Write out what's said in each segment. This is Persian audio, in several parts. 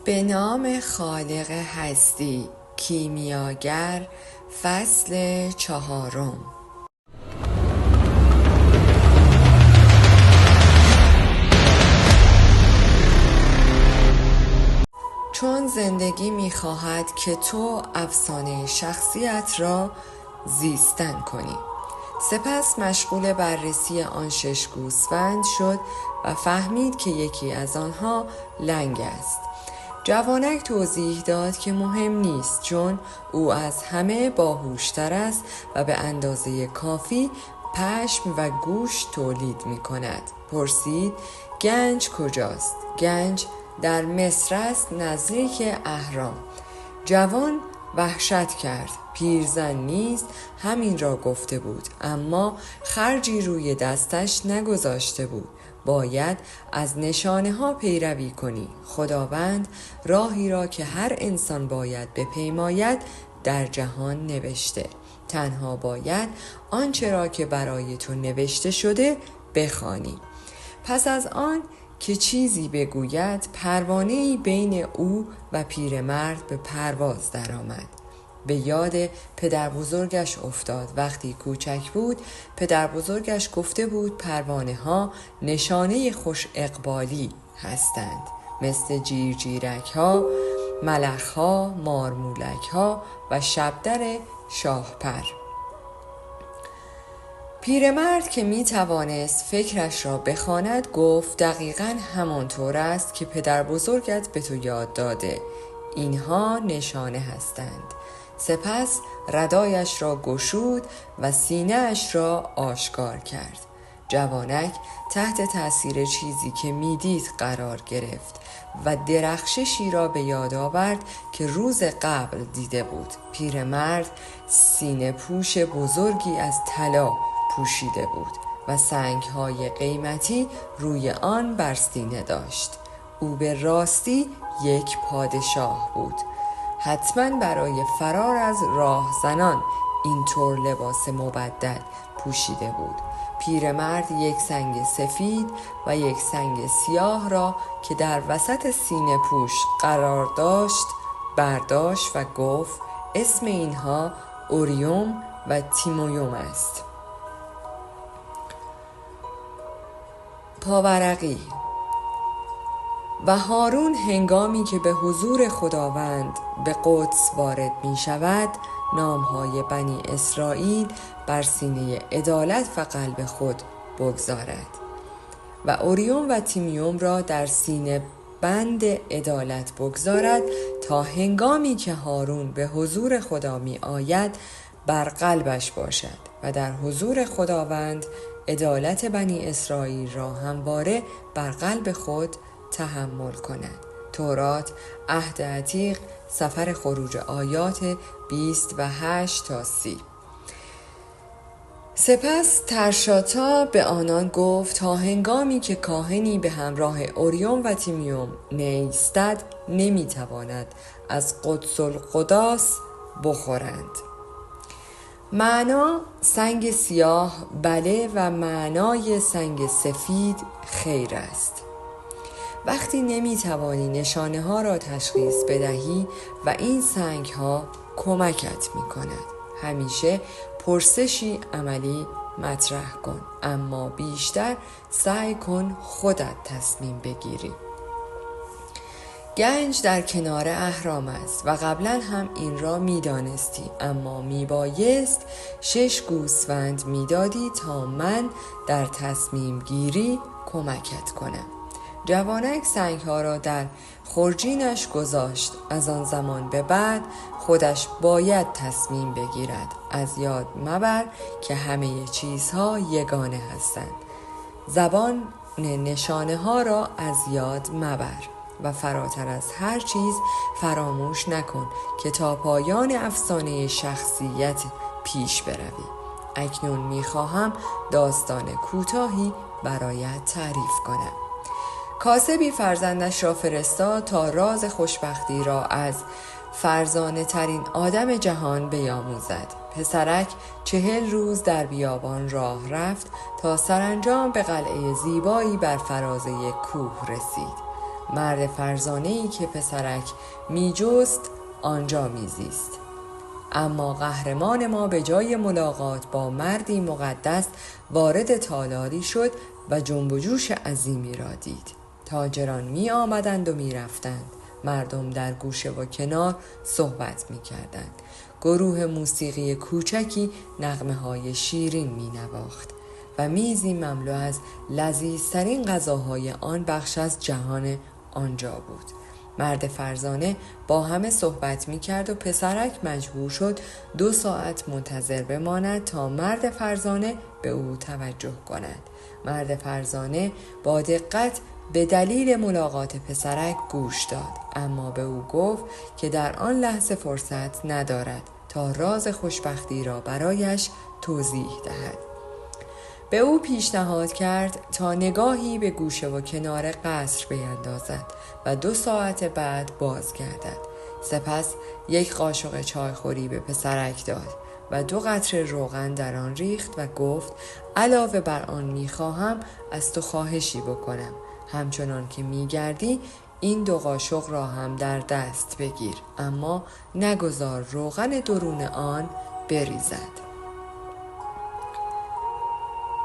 به نام خالق هستی، کیمیاگر، فصل 4. چون زندگی می‌خواهد که تو افسانه شخصیت را زیستن کنی. سپس مشغول بررسی آن 6 گوسفند شد و فهمید که یکی از آنها لنگ است. جوانک توضیح داد که مهم نیست، چون او از همه باهوشتر است و به اندازه کافی پشم و گوش تولید می کند. پرسید گنج کجاست؟ گنج در مصر است، نزدیک اهرام. جوان وحشت کرد. پیرزن نیز همین را گفته بود، اما خرجی روی دستش نگذاشته بود. باید از نشانه ها پیروی کنی. خداوند راهی را که هر انسان باید بپیماید در جهان نوشته. تنها باید آنچه را که برای تو نوشته شده بخوانی. پس از آن که چیزی بگوید، پروانه‌ای بین او و پیرمرد به پرواز درآمد. به یاد پدر بزرگش افتاد. وقتی کوچک بود پدر بزرگش گفته بود پروانه ها نشانه خوش اقبالی هستند، مثل جیرجیرک ها، ملخ ها، مارمولک ها و شبدر شاهپر. پیرمرد که می توانست فکرش را بخواند گفت دقیقاً همانطور است که پدر بزرگت به تو یاد داده. اینها نشانه هستند. سپس ردایش را گشود و سینه اش را آشکار کرد. جوانک تحت تأثیر چیزی که میدید قرار گرفت و درخششی را به یاد آورد که روز قبل دیده بود. پیرمرد سینه پوش بزرگی از طلا پوشیده بود و سنگ‌های قیمتی روی آن بر سینه داشت. او به راستی یک پادشاه بود. حتما برای فرار از راهزنان اینطور لباس مبدل پوشیده بود. پیرمرد یک سنگ سفید و یک سنگ سیاه را که در وسط سینه پوش قرار داشت برداشت و گفت اسم اینها اوریوم و تیمویوم است. پاورقی. و هارون هنگامی که به حضور خداوند به قدس وارد می شود، نامهای بنی اسرائیل بر سینه عدالت و قلب خود بگذارد و اوریوم و تیمیوم را در سینه بند عدالت بگذارد تا هنگامی که هارون به حضور خدا می آید بر قلبش باشد و در حضور خداوند عدالت بنی اسرائیل را همواره بر قلب خود تحمل کند. تورات، عهد عتیق، سفر خروج آیات 28 تا 30. سپس ترشاتا به آنان گفت تا هنگامی که کاهنی به همراه اوریوم و تیمیوم نیستد نمیتواند از قدس القداس بخورند. معنا سنگ سیاه بله و معنای سنگ سفید خیر است. وقتی نمیتوانی نشانه ها را تشخیص بدهی و این سنگ ها کمکت میکند، همیشه پرسشی عملی مطرح کن، اما بیشتر سعی کن خودت تصمیم بگیری. گنج در کنار اهرام است و قبلا هم این را میدانستی، اما میبایست 6 گوسفند میدادی تا من در تصمیم گیری کمکت کنم. جوانک سنگ ها را در خورجینش گذاشت. از آن زمان به بعد خودش باید تصمیم بگیرد. از یاد مبر که همه چیزها یگانه هستند. زبان نشانه ها را از یاد مبر و فراتر از هر چیز فراموش نکن که تا پایان افسانه شخصیت پیش بروی. اکنون میخواهم داستان کوتاهی برایت تعریف کنم. کاسبی فرزندش را فرستاد تا راز خوشبختی را از فرزانه ترین آدم جهان بیاموزد. پسرک 40 روز در بیابان راه رفت تا سرانجام به قلعه زیبایی بر فراز یک کوه رسید. مرد فرزانه‌ای که پسرک می‌جست آنجا میزیست. اما قهرمان ما به جای ملاقات با مردی مقدس وارد تالاری شد و جنب و جوش عظیمی را دید. تاجران می آمدند و می رفتند. مردم در گوشه و کنار صحبت می کردند. گروه موسیقی کوچکی نغمه های شیرین می نواخت و میزی مملو از لذیذترین غذاهای آن بخش از جهان آنجا بود. مرد فرزانه با همه صحبت می کرد و پسرک مجبور شد 2 ساعت منتظر بماند تا مرد فرزانه به او توجه کند. مرد فرزانه با دقت به دلیل ملاقات پسرک گوش داد، اما به او گفت که در آن لحظه فرصت ندارد تا راز خوشبختی را برایش توضیح دهد. به او پیشنهاد کرد تا نگاهی به گوشه و کنار قصر بیندازد و 2 ساعت بعد بازگردد. سپس 1 قاشق چایخوری به پسرک داد و 2 قطره روغن در آن ریخت و گفت علاوه بر آن می‌خواهم از تو خواهشی بکنم. همچنان که می‌گردی این 2 قاشق را هم در دست بگیر، اما نگذار روغن درون آن بریزد.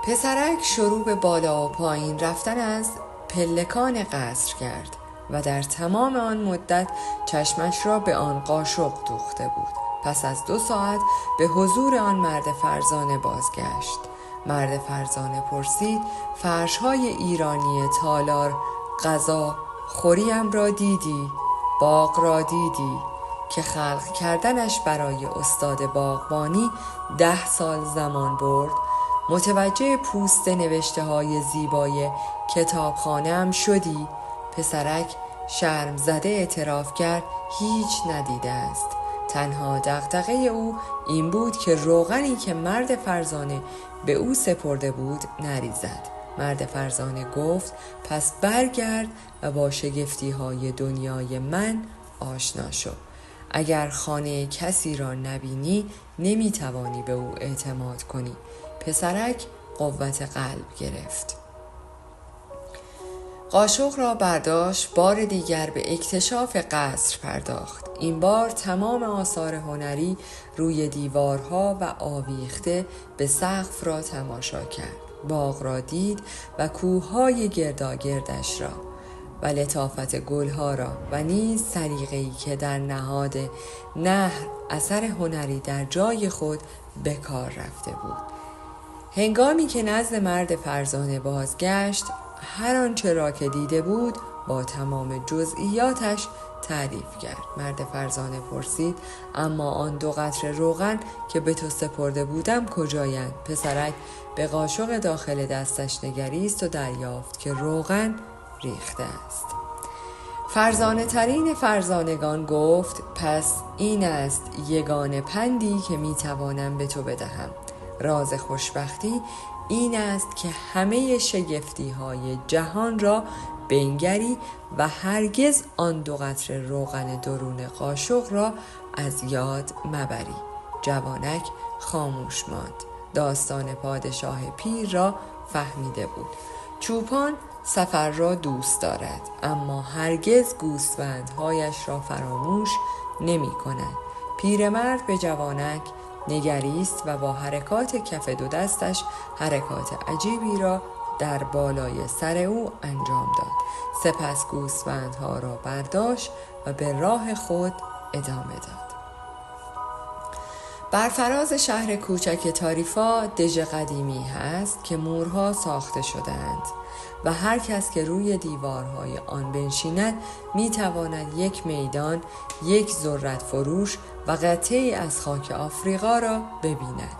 پسرک شروع به بالا و پایین رفتن از پلکان قصر کرد و در تمام آن مدت چشمش را به آن قاشق دوخته بود. پس از 2 ساعت به حضور آن مرد فرزانه بازگشت. مرد فرزانه پرسید فرش‌های ایرانی تالار غذا خوریم را دیدی؟ باغ را دیدی؟ که خلق کردنش برای استاد باغبانی 10 سال زمان برد. متوجه پوست نوشته های زیبای کتابخانه هم شدی؟ پسرک شرم زده اعتراف کرد هیچ ندیده است. تنها دغدغه او این بود که روغنی که مرد فرزانه به او سپرده بود نریزد. مرد فرزانه گفت پس برگرد و با شگفتی های دنیای من آشنا شو. اگر خانه کسی را نبینی نمیتوانی به او اعتماد کنی. پسرک قوت قلب گرفت. قاشق را برداشت، بار دیگر به اکتشاف قصر پرداخت. این بار تمام آثار هنری روی دیوارها و آویخته به سقف را تماشا کرد. باغ را دید و کوههای گرداگردش را و لطافت گلها را و نیز سلیقه‌ای که در نهاد نهر اثر هنری در جای خود به کار رفته بود. هنگامی که نزد مرد فرزانه بازگشت، هر آنچه را که دیده بود با تمام جزئیاتش تعریف کرد. مرد فرزانه پرسید اما آن 2 قطره روغن که به تو سپرده بودم کجایند؟ پسرک به قاشق داخل دستش نگریست و دریافت که روغن ریخته است. فرزانه ترین فرزانگان گفت پس این است یگانه پندی که میتوانم به تو بدهم. راز خوشبختی این است که همه شگفتی های جهان را بنگری و هرگز آن 2 قطره روغن درون قاشق را از یاد مبری. جوانک خاموش ماند. داستان پادشاه پیر را فهمیده بود. چوپان سفر را دوست دارد اما هرگز گوسفندهایش را فراموش نمی کند. پیرمرد به جوانک نگریست و با حرکات کف 2 دستش حرکات عجیبی را در بالای سر او انجام داد. سپس گوسفندها را برداشت و به راه خود ادامه داد. بر فراز شهر کوچک تاریفا دژ قدیمی هست که مورها ساخته شده‌اند و هر کس که روی دیوارهای آن بنشیند میتواند 1 میدان، 1 ذرت فروش و قطعه‌ای از خاک آفریقا را ببیند.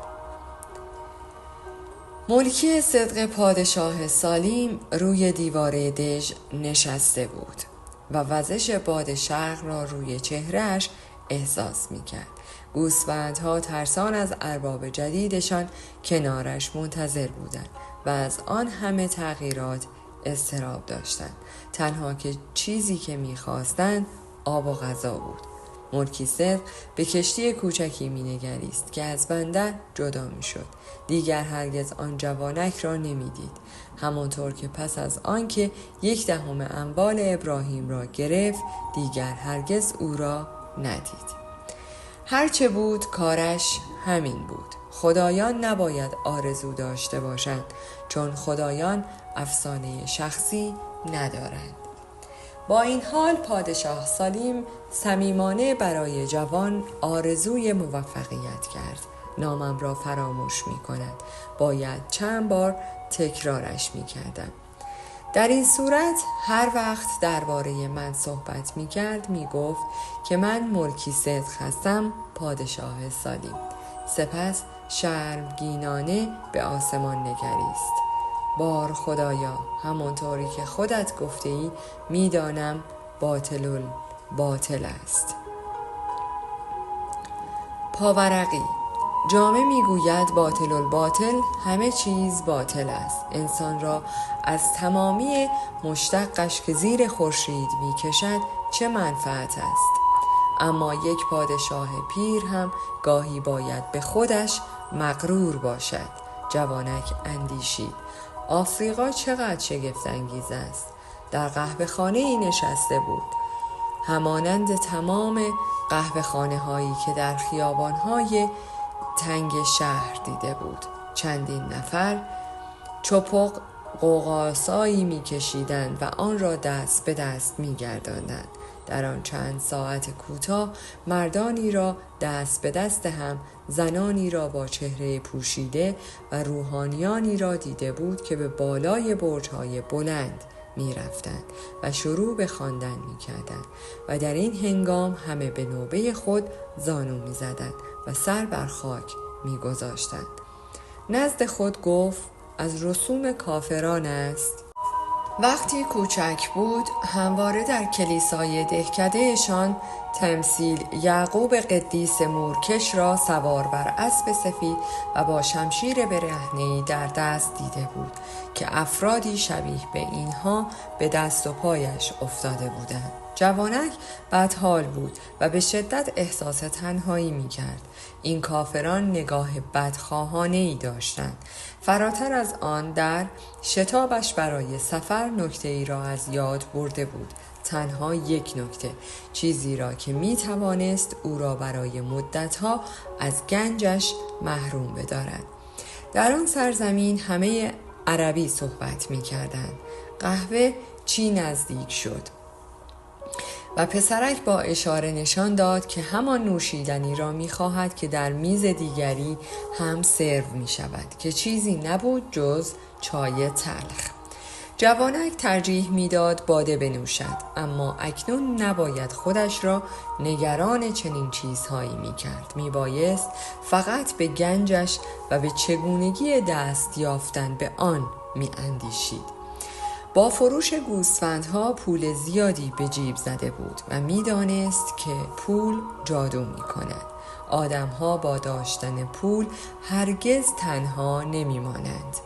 ملکی صدق پادشاه سالیم روی دیواره دژ نشسته بود و وزش باد شرق را روی چهرهش احساس می‌کرد. گوسفندها ترسان از ارباب جدیدشان کنارش منتظر بودند و از آن همه تغییرات اضطراب داشتند. تنها که چیزی که می‌خواستند آب و غذا بود. ملکی صدق به کشتی کوچکی مینگریست که از بندر جدا میشد. دیگر هرگز آن جوانک را نمیدید، همانطور که پس از آنکه 1/10 اموال ابراهیم را گرفت دیگر هرگز او را ندید. هرچه بود کارش همین بود. خدایان نباید آرزو داشته باشند، چون خدایان افسانه شخصی ندارند. با این حال پادشاه سلیم صمیمانه برای جوان آرزوی موفقیت کرد. نامم را فراموش می کند. باید چند بار تکرارش می کردم. در این صورت هر وقت درباره من صحبت می کرد می گفت که من ملکی صدق هستم، پادشاه سلیم. سپس شرمگینانه به آسمان نگریست. بار خدایا، همانطوری که خودت گفته ای می دانم باطل است. پاورقی جامه میگوید باطل همه چیز باطل است. انسان را از تمامی مشتقش که زیر خورشید میکشد چه منفعت است؟ اما یک پادشاه پیر هم گاهی باید به خودش مغرور باشد. جوانک اندیشید. آفریقا چقدر شگفت انگیز است. در قهوه خانه ای نشسته بود، همانند تمام قهوه خانه هایی که در خیابان های تنگ شهر دیده بود. چندین نفر چپق قوقاسایی می کشیدند و آن را دست به دست می گرداندند. در آن چند ساعت کوتاه مردانی را دست به دست هم، زنانی را با چهره پوشیده و روحانیانی را دیده بود که به بالای برج‌های بلند می رفتند و شروع به خواندن می کردند و در این هنگام همه به نوبه خود زانو می زدند و سر بر خاک می گذاشتند. نزد خود گفت از رسوم کافران است. وقتی کوچک بود همواره در کلیسای دهکدهشان تمثیل یعقوب قدیس مورکش را سوار بر اسب سفید و با شمشیر برهنه‌ای در دست دیده بود که افرادی شبیه به اینها به دست و پایش افتاده بودند. جوانک بدحال بود و به شدت احساس تنهایی می کرد. این کافران نگاه بدخواهانه‌ای داشتند. فراتر از آن در شتابش برای سفر نکته‌ای را از یاد برده بود. تنها یک نکته، چیزی را که می توانست او را برای مدتها از گنجش محروم بدارد. در آن سرزمین همه عربی صحبت می کردند. قهوه چی نزدیک شد و پسرک با اشاره نشان داد که همان نوشیدنی را می‌خواهد که در میز دیگری هم سرو می‌شود که چیزی نبود جز چای تلخ. جوانک ترجیح می‌داد باده بنوشد، اما اکنون نباید خودش را نگران چنین چیزهایی می‌کرد. میبایست فقط به گنجش و به چگونگی دست یافتن به آن می‌اندیشید. با فروش گوسفندها پول زیادی به جیب زده بود و می‌دانست که پول جادو می‌کند. آدم‌ها با داشتن پول هرگز تنها نمی‌مانند.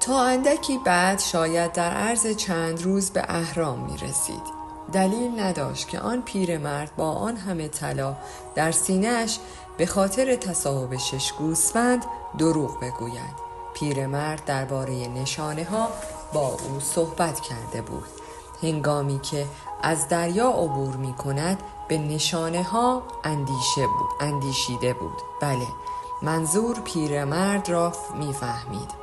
تا اندکی بعد شاید در عرض چند روز به اهرام می‌رسید. دلیل نداشت که آن پیرمرد با آن همه طلا در سینه‌اش به خاطر تصاحب 6 گوسفند دروغ بگوید. پیرمرد درباره نشانه‌ها با او صحبت کرده بود. هنگامی که از دریا عبور می‌کند به نشانه‌ها اندیشیده بود. بله، منظور پیرمرد را می‌فهمید.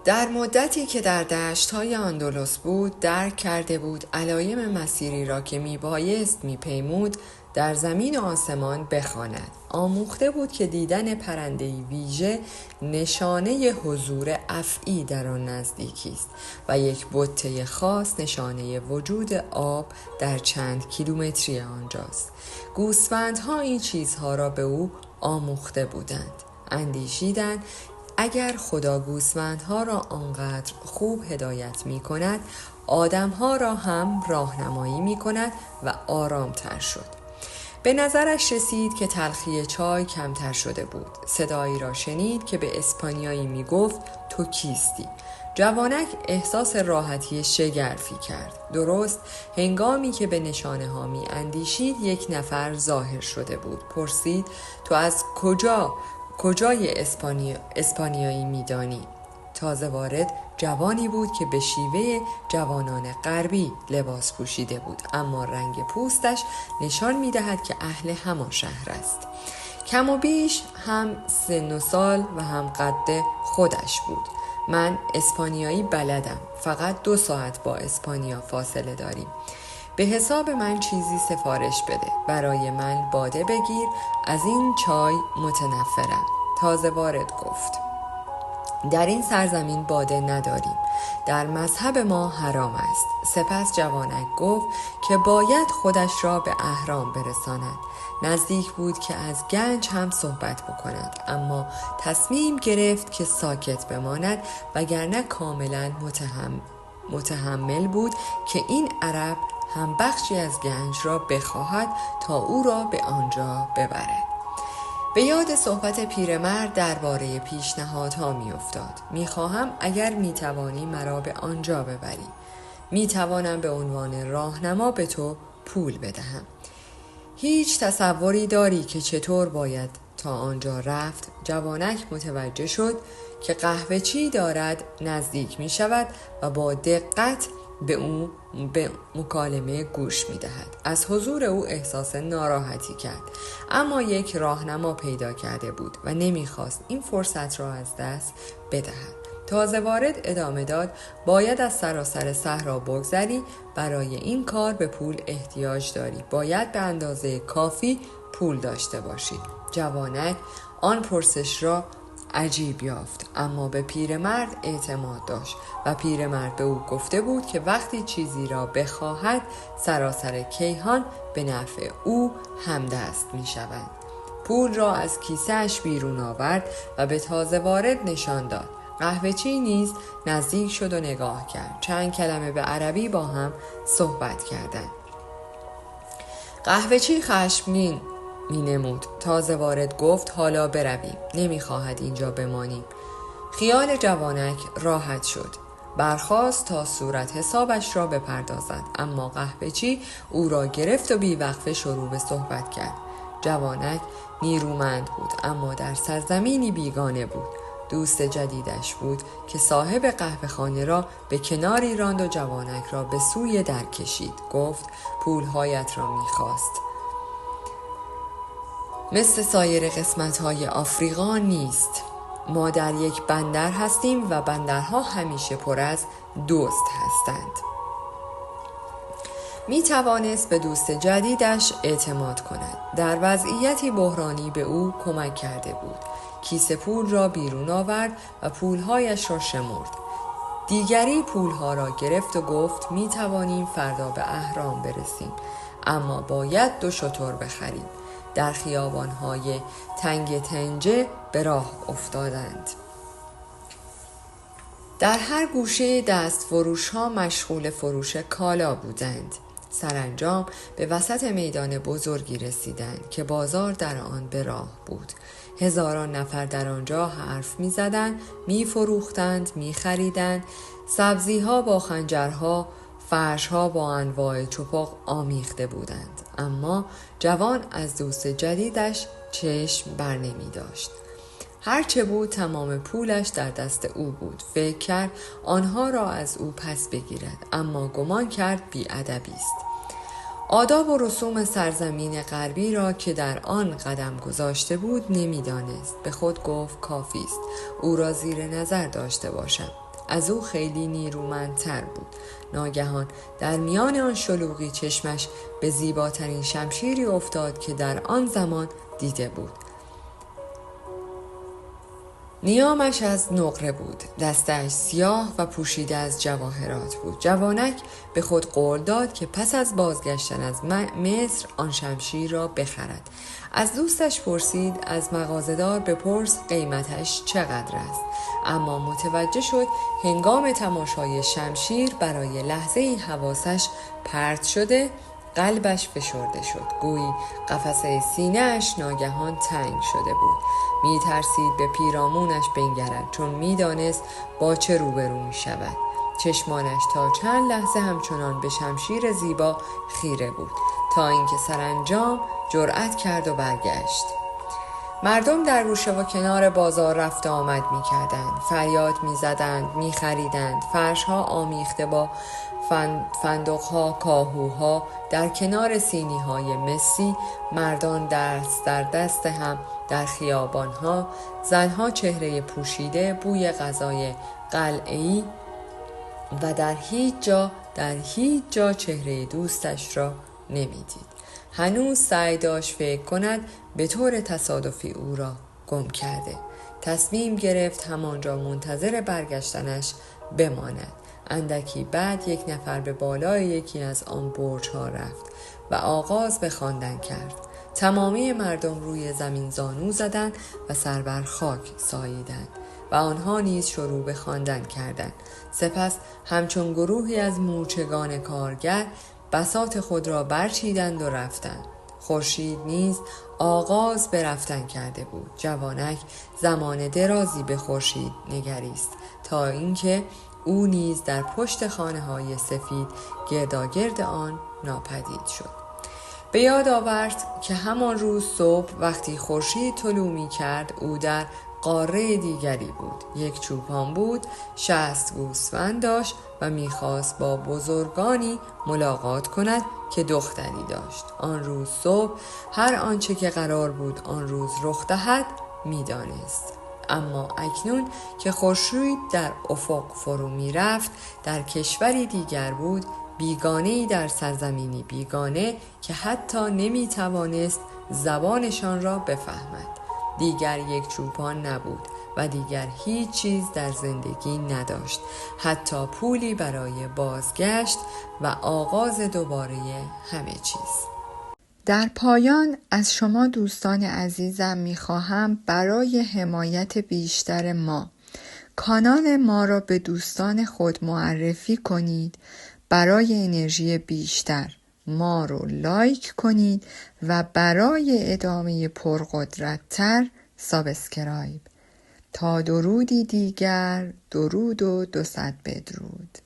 در مدتی که در دشت‌های اندلس بود درک کرده بود علایم مسیری را که میبایست میپیمود در زمین و آسمان بخواند. آموخته بود که دیدن پرنده‌ای ویژه نشانه حضور افعی در آن نزدیکی است و یک بته خاص نشانه وجود آب در چند کیلومتری آنجاست. گوسفندها این چیزها را به او آموخته بودند. اندیشیدند اگر خدا گوسفندها را آنقدر خوب هدایت می کند، آدمها را هم راهنمایی می کند و آرامتر شد. به نظرش رسید که تلخی چای کمتر شده بود. صدایی را شنید که به اسپانیایی می گفت تو کیستی؟ جوانک احساس راحتی شگرفی کرد. درست هنگامی که به نشانه ها می اندیشید یک نفر ظاهر شده بود. پرسید تو از کجای اسپانیایی می دانی؟ تازه وارد جوانی بود که به شیوه جوانان غربی لباس پوشیده بود، اما رنگ پوستش نشان می دهد که اهل همان شهر است. کم و بیش هم سن و سال و هم قد خودش بود. من اسپانیایی بلدم، فقط 2 ساعت با اسپانیا فاصله داریم. به حساب من چیزی سفارش بده، برای من باده بگیر، از این چای متنفرم. تازه وارد گفت در این سرزمین باده نداریم، در مذهب ما حرام است. سپس جوانک گفت که باید خودش را به اهرام برساند. نزدیک بود که از گنج هم صحبت بکند، اما تصمیم گرفت که ساکت بماند، وگرنه کاملا متحمل بود که این عرب هم بخشی از گنج را بخواهد تا او را به آنجا ببرد. به یاد صحبت پیرمرد درباره پیشنهادها می‌افتاد. می‌خواهم اگر می‌توانی مرا به آنجا ببری. می‌توانم به عنوان راهنما به تو پول بدهم. هیچ تصوری داری که چطور باید تا آنجا رفت؟ جوانک متوجه شد که قهوه چی دارد نزدیک می‌شود و با دقت به مکالمه گوش می دهد. از حضور او احساس ناراحتی کرد، اما یک راهنما پیدا کرده بود و نمیخواست این فرصت را از دست بدهد. تازه وارد ادامه داد باید از سراسر صحرا بگذری، برای این کار به پول احتیاج داری، باید به اندازه کافی پول داشته باشی. جوانک آن پرسش را عجیب یافت، اما به پیرمرد اعتماد داشت و پیرمرد به او گفته بود که وقتی چیزی را بخواهد سراسر کیهان به نفع او همدست می شود. پول را از کیسه‌اش بیرون آورد و به تازه وارد نشان داد. قهوه چی نیز نزدیک شد و نگاه کرد. چند کلمه به عربی با هم صحبت کردند. قهوه چی خشمگین می نمود. تازه وارد گفت حالا برویم، نمیخواهد اینجا بمانیم. خیال جوانک راحت شد. برخاست تا صورت حسابش را بپردازد، اما قهوه چی او را گرفت و بیوقفه شروع به صحبت کرد. جوانک نیرومند بود، اما در سرزمینی بیگانه بود. دوست جدیدش بود که صاحب قهوه خانه را به کناری راند و جوانک را به سوی در کشید. گفت پولهایت را میخواست. مثل سایر قسمت‌های آفریقا نیست. ما در یک بندر هستیم و بندرها همیشه پر از دزد هستند. می توانست به دوست جدیدش اعتماد کند. در وضعیتی بحرانی به او کمک کرده بود. کیسه پول را بیرون آورد و پولهایش را شمرد. دیگری پولها را گرفت و گفت می توانیم فردا به اهرام برسیم، اما باید 2 شتر بخریم. در خیابان‌های تنگ تنجه به راه افتادند. در هر گوشه دست فروش‌ها مشغول فروش کالا بودند. سرانجام به وسط میدان بزرگی رسیدند که بازار در آن به راه بود. هزاران نفر در آنجا حرف می‌زدند، می‌فروختند، می‌خریدند. سبزی‌ها با خنجرها، فرش‌ها با انواع چپق آمیخته بودند، اما جوان از دوست جدیدش چشم بر نمی داشت. هرچه بود تمام پولش در دست او بود. فکر کرد آنها را از او پس بگیرد، اما گمان کرد بی‌ادبی است. آداب و رسوم سرزمین غربی را که در آن قدم گذاشته بود نمی‌دانست. به خود گفت کافی است او را زیر نظر داشته باشم. از او خیلی نیرومندتر بود. ناگهان در میان آن شلوغی چشمش به زیباترین شمشیری افتاد که در آن زمان دیده بود. نیامش از نقره بود، دستش سیاه و پوشیده از جواهرات بود. جوانک به خود قول داد که پس از بازگشتن از مصر آن شمشیر را بخرد. از دوستش پرسید از مغازه‌دار بپرس قیمتش چقدر است، اما متوجه شد هنگام تماشای شمشیر برای لحظه‌ای حواسش پرت شده قلبش فشرده شد، گویی قفسه سینه‌اش ناگهان تنگ شده بود. می‌ترسید به پیرامونش بنگرد، چون می‌دانست با چه روبرو می‌شود. چشمانش تا چند لحظه همچنان به شمشیر زیبا خیره بود، تا اینکه سرانجام جرأت کرد و برگشت. مردم در گوشه و کنار بازار رفت و آمد می کردند. فریاد می زدند، می خریدند. فرشها آمیخته با فندقها، کاهوها در کنار سینیهای مسی، مردان دست در دست هم در خیابانها، زنها چهره پوشیده، بوی غذای قلعه‌ای و در هیچ جا چهره دوستش را نمیدید. هنوز سعی داشت فکر کند به طور تصادفی او را گم کرده. تصمیم گرفت همانجا منتظر برگشتنش بماند. اندکی بعد یک نفر به بالای یکی از آن برج‌ها رفت و آغاز به خواندن کرد. تمامی مردم روی زمین زانو زدند و سر بر خاک ساییدند و آنها نیز شروع به خواندن کردند. سپس همچون گروهی از مورچگان کارگر بساط خود را برچیدند و رفتند. خورشید نیز آغاز به رفتن کرده بود. جوانک زمان درازی به خورشید نگریست تا اینکه او نیز در پشت خانه‌های سفید گرداگرد آن ناپدید شد. به یاد آورد که همان روز صبح وقتی خورشید طلوع می‌کرد او در قاره دیگری بود. یک چوپان بود، 60 گوسفند داشت و می‌خواست با بزرگانی ملاقات کند که دختری داشت. آن روز صبح هر آنچه که قرار بود آن روز رخ دهد می‌دانست. اما اکنون که خورشید در افق فرو می‌رفت، در کشوری دیگر بود، بیگانه‌ای در سرزمینی بیگانه که حتی نمی‌توانست زبانشان را بفهمد. دیگر یک چوپان نبود و دیگر هیچ چیز در زندگی نداشت، حتی پولی برای بازگشت و آغاز دوباره همه چیز. در پایان از شما دوستان عزیزم می‌خواهم برای حمایت بیشتر ما کانال ما را به دوستان خود معرفی کنید. برای انرژی بیشتر ما رو لایک کنید و برای ادامه پرقدرت‌تر سابسکرایب. تا درودی دیگر، درود و 200 بدرود.